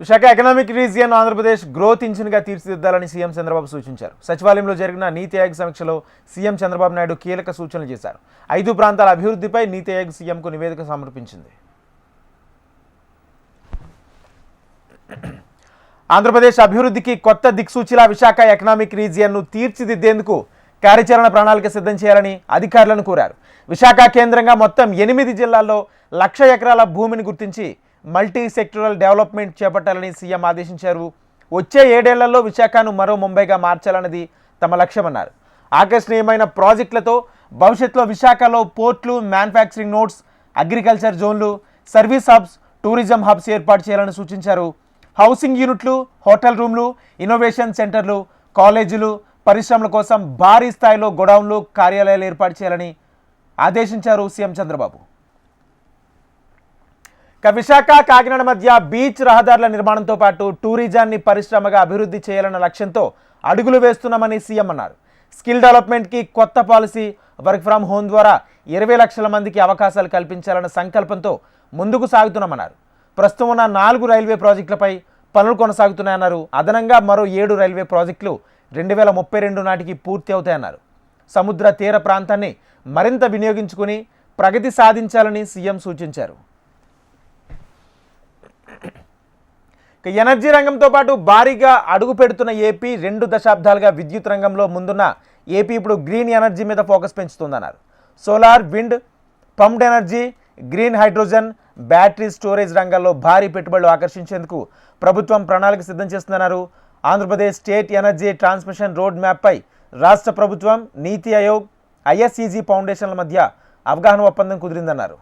Visakha economic region Andhra Pradesh growth ఇంజిన్గా తీర్చిదిద్దాలని CM Chandrababu సూచించారు. సచివాలయంలో జరిగిన నీతి ఆయోగ్ సమీక్షలో సీఎం చంద్రబాబు నాయుడు కీలక సూచనలు చేశారు. 5 ప్రాంతాల అభివృద్ధిపై నీతి ఆయోగ్ సీఎంకు నివేదిక సమర్పించింది. ఆంధ్రప్రదేశ్ అభివృద్ధికి కొత్త దిక్సూచిలా విశాఖ ఎకనామిక్ రీజియన్ను తీర్చిదిద్దేందుకు కార్యాచరణ ప్రణాళిక సిద్ధం చేయాలని అధికారులను కోరారు. విశాఖ కేంద్రంగా మొత్తం 8 జిల్లాల్లో 1,00,000 ఎకరాల భూమిని గుర్తించి మల్టీ సెక్టరల్ డెవలప్మెంట్ చేపట్టాలని సీఎం ఆదేశించారు. వచ్చే 7 ఏళ్లలో విశాఖను మరో ముంబైగా మార్చాలన్నది తమ లక్ష్యమన్నారు. ఆకర్షణీయమైన ప్రాజెక్టులతో భవిష్యత్తులో విశాఖలో పోర్ట్లు, మ్యానుఫ్యాక్చరింగ్ నోడ్స్, అగ్రికల్చర్ జోన్లు, సర్వీస్ హబ్స్, టూరిజం హబ్స్ ఏర్పాటు చేయాలని సూచించారు. హౌసింగ్ యూనిట్లు, హోటల్ రూమ్లు, ఇన్నోవేషన్ సెంటర్లు, కాలేజీలు, పరిశ్రమల కోసం భారీ స్థాయిలో గోడౌన్లు, కార్యాలయాలు ఏర్పాటు చేయాలని ఆదేశించారు సీఎం చంద్రబాబు. విశాఖ, కాకినాడ మధ్య బీచ్ రహదారుల నిర్మాణంతో పాటు టూరిజాన్ని పరిశ్రమగా అభివృద్ధి చేయాలన్న లక్ష్యంతో అడుగులు వేస్తున్నామని సీఎం అన్నారు. స్కిల్ డెవలప్మెంట్కి కొత్త పాలసీ, వర్క్ ఫ్రమ్ హోమ్ ద్వారా 20 లక్షల మందికి అవకాశాలు కల్పించాలన్న సంకల్పంతో ముందుకు సాగుతున్నామన్నారు. ప్రస్తుతం ఉన్న 4 రైల్వే ప్రాజెక్టులపై పనులు కొనసాగుతున్నాయన్నారు. అదనంగా మరో 7 రైల్వే ప్రాజెక్టులు 2032 నాటికి పూర్తి అవుతాయన్నారు. సముద్ర తీర ప్రాంతాన్ని మరింత వినియోగించుకుని ప్రగతి సాధించాలని సీఎం సూచించారు. ఎనర్జీ రంగంతో పాటు భారీగా అడుగు పెడుతున్న ఏపీ 2 దశాబ్దాలుగా విద్యుత్ రంగంలో ముందున్న ఏపీ ఇప్పుడు గ్రీన్ ఎనర్జీ మీద ఫోకస్ పెంచుతుందన్నారు. Solar, wind, pumped energy, green hydrogen, battery storage రంగాల్లో భారీ పెట్టుబడులు ఆకర్షించేందుకు ప్రభుత్వం ప్రణాళిక సిద్ధం చేస్తుందన్నారు. Andhra Pradesh state energy transmission road మ్యాప్పై రాష్ట్ర ప్రభుత్వం, నీతి ఆయోగ్, ఐఎస్ఈజీ ఫౌండేషన్ల మధ్య అవగాహన ఒప్పందం కుదిరిందన్నారు.